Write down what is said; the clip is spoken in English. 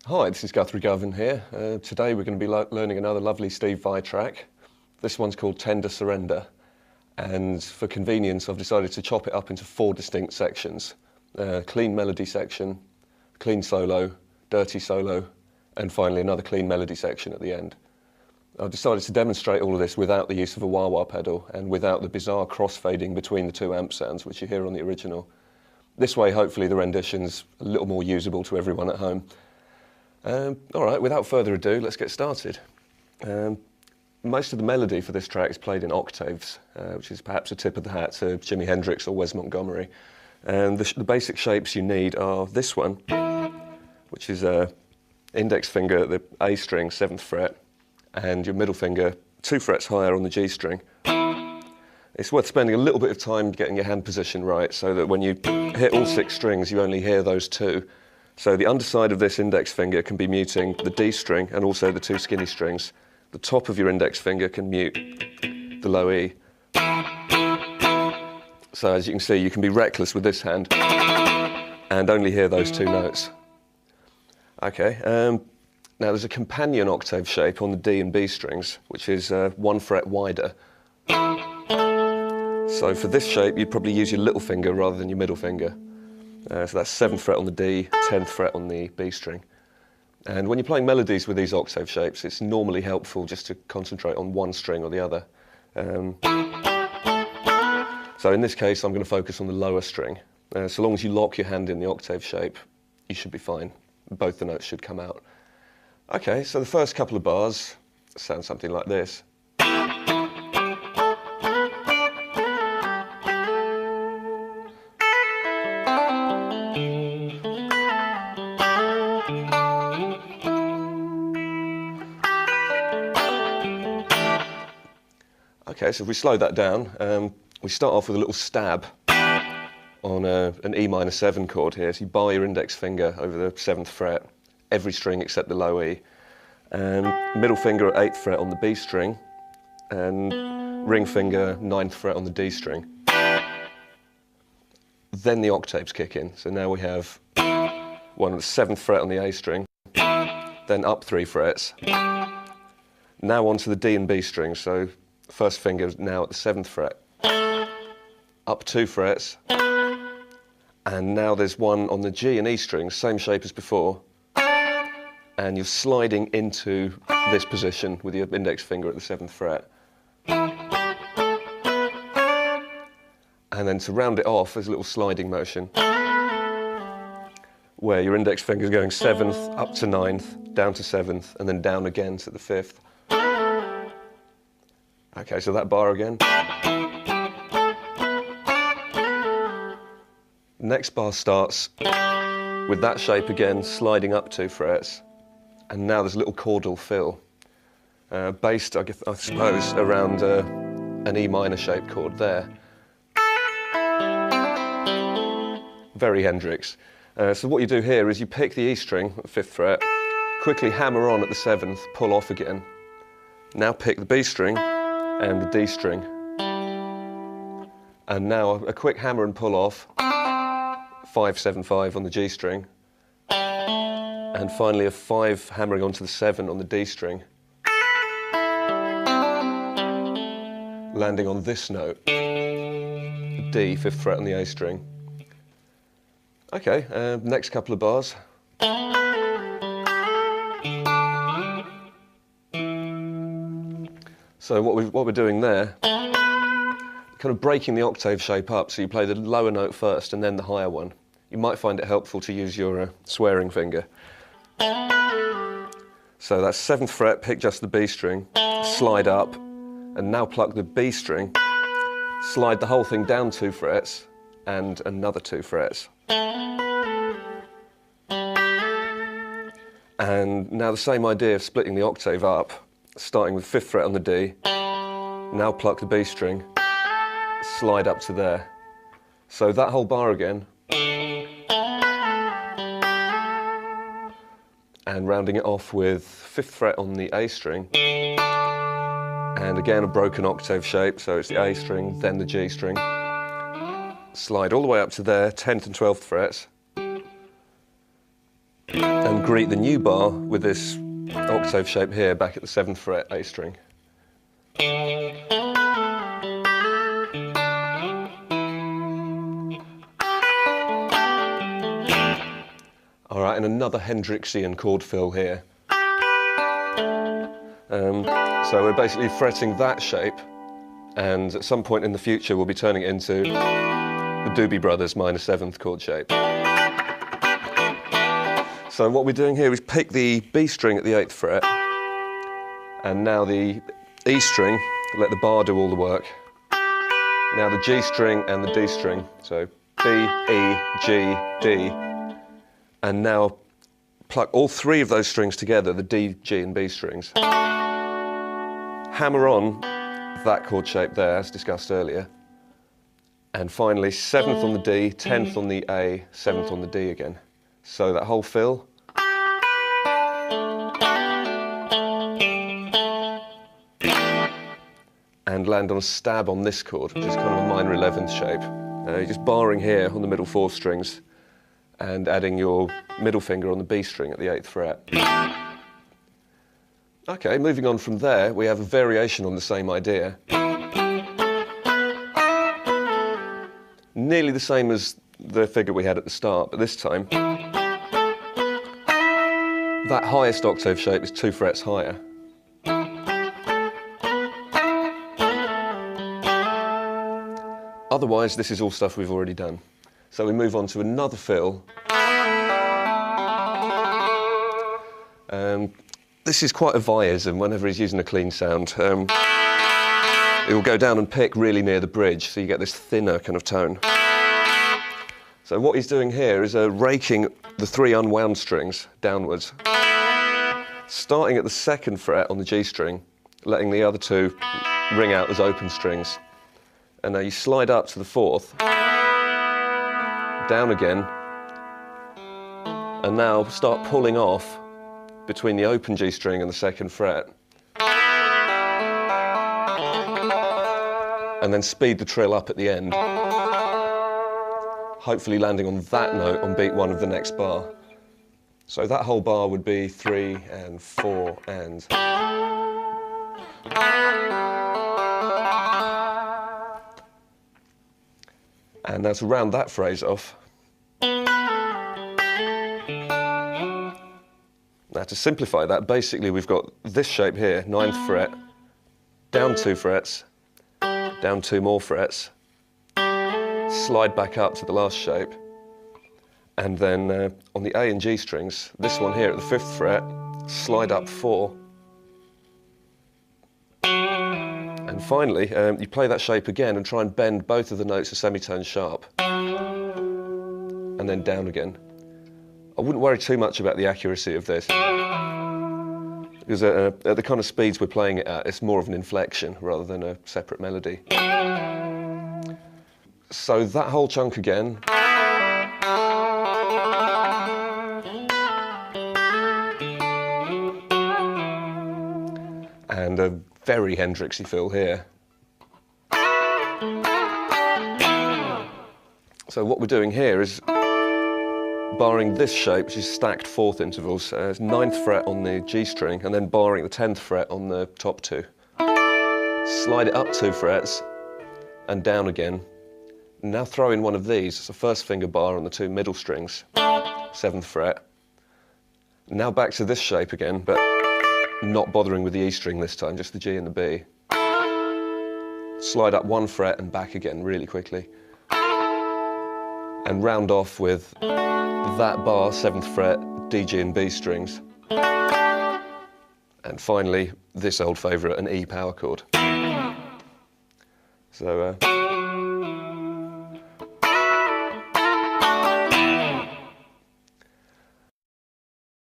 Hi, this is Guthrie Govan here. Today we're going to be learning another lovely Steve Vai track. This one's called Tender Surrender, and for convenience I've decided to chop it up into 4 distinct sections. Clean melody section, clean solo, dirty solo, and finally another clean melody section at the end. I've decided to demonstrate all of this without the use of a wah-wah pedal and without the bizarre crossfading between the 2 amp sounds which you hear on the original. This way hopefully the rendition's a little more usable to everyone at home. Alright, without further ado, let's get started. Most of the melody for this track is played in octaves, which is perhaps a tip of the hat to Jimi Hendrix or Wes Montgomery. And the basic shapes you need are this one, which is index finger at the A string, 7th fret, and your middle finger 2 frets higher on the G string. It's worth spending a little bit of time getting your hand position right so that when you hit all 6 strings you only hear those 2. So the underside of this index finger can be muting the D string and also the 2 skinny strings. The top of your index finger can mute the low E. So as you can see, you can be reckless with this hand and only hear those 2 notes. Okay, now there's a companion octave shape on the D and B strings, which is 1 fret wider. So for this shape, you'd probably use your little finger rather than your middle finger. So that's 7th fret on the D, 10th fret on the B string. And when you're playing melodies with these octave shapes, it's normally helpful just to concentrate on one string or the other. So in this case, I'm going to focus on the lower string. So long as you lock your hand in the octave shape, you should be fine. Both the notes should come out. Okay, so the first couple of bars sound something like this. Okay, so if we slow that down, we start off with a little stab on an E minor 7 chord here. So you bar your index finger over the 7th fret, every string except the low E, and middle finger at 8th fret on the B string, and ring finger 9th fret on the D string. Then the octaves kick in. So now we have one on the 7th fret on the A string, then up 3 frets. Now onto the D and B strings. So first finger is now at the 7th fret, up 2 frets, and now there's one on the G and E strings, same shape as before, and you're sliding into this position with your index finger at the 7th fret. And then to round it off, there's a little sliding motion, where your index finger is going 7th, up to 9th, down to 7th, and then down again to the 5th. Okay, so that bar again. Next bar starts with that shape again, sliding up 2 frets, and now there's a little chordal fill, based, I suppose, around an E minor shaped chord there. Very Hendrix. So what you do here is you pick the E string at the 5th fret, quickly hammer on at the 7th, pull off again. Now pick the B string and the D string, and now a quick hammer and pull off, 5-7-5 on the G string, and finally a 5 hammering onto the 7 on the D string, landing on this note, D, 5th fret on the A string. Okay, next couple of bars. So what we're doing there, kind of breaking the octave shape up, so you play the lower note first and then the higher one. You might find it helpful to use your swearing finger. So that's 7th fret, pick just the B string, slide up, and now pluck the B string, slide the whole thing down 2 frets, and another 2 frets. And now the same idea of splitting the octave up, starting with 5th fret on the D, now pluck the B string, slide up to there. So that whole bar again, and rounding it off with 5th fret on the A string, and again a broken octave shape, so it's the A string, then the G string, slide all the way up to there, 10th and 12th frets, and greet the new bar with this octave shape here back at the 7th fret A string. All right, and another Hendrixian chord fill here. So we're basically fretting that shape, and at some point in the future we'll be turning it into the Doobie Brothers minor 7th chord shape. So what we're doing here is pick the B string at the 8th fret, and now the E string, let the bar do all the work. Now the G string and the D string, so B, E, G, D, and now pluck all three of those strings together, the D, G and B strings. Hammer on that chord shape there, as discussed earlier. And finally, 7th on the D, 10th on the A, 7th on the D again. So that whole fill. And land on a stab on this chord, which is kind of a minor 11th shape. You're just barring here on the middle 4 strings and adding your middle finger on the B string at the 8th fret. Okay, moving on from there, we have a variation on the same idea. Nearly the same as the figure we had at the start, but this time that highest octave shape is 2 frets higher. Otherwise, this is all stuff we've already done. So we move on to another fill. This is quite a Vyasm whenever he's using a clean sound. It will go down and pick really near the bridge, so you get this thinner kind of tone. So what he's doing here is raking the 3 unwound strings downwards, starting at the 2nd fret on the G string, letting the other 2 ring out as open strings. And now you slide up to the 4th, down again, and now start pulling off between the open G string and the 2nd fret. And then speed the trill up at the end, hopefully landing on that note on beat 1 of the next bar. So that whole bar would be 3 and 4 and... And now to round that phrase off. Now to simplify that, basically we've got this shape here, 9th fret, down 2 frets, down 2 more frets, slide back up to the last shape, and then on the A and G strings, this one here at the 5th fret, slide up 4, and finally you play that shape again and try and bend both of the notes a semitone sharp, and then down again. I wouldn't worry too much about the accuracy of this, because at the kind of speeds we're playing it at, it's more of an inflection rather than a separate melody. So that whole chunk again. And a very Hendrixy fill here. So what we're doing here is barring this shape, which is stacked 4th intervals, it's 9th fret on the G string, and then barring the 10th fret on the top 2. Slide it up 2 frets, and down again. Now throw in one of these, it's a 1st finger bar on the 2 middle strings, 7th fret. Now back to this shape again, but not bothering with the E string this time, just the G and the B. Slide up 1 fret and back again really quickly. And round off with that bar, 7th fret, D, G and B strings. And finally, this old favourite, an E power chord. So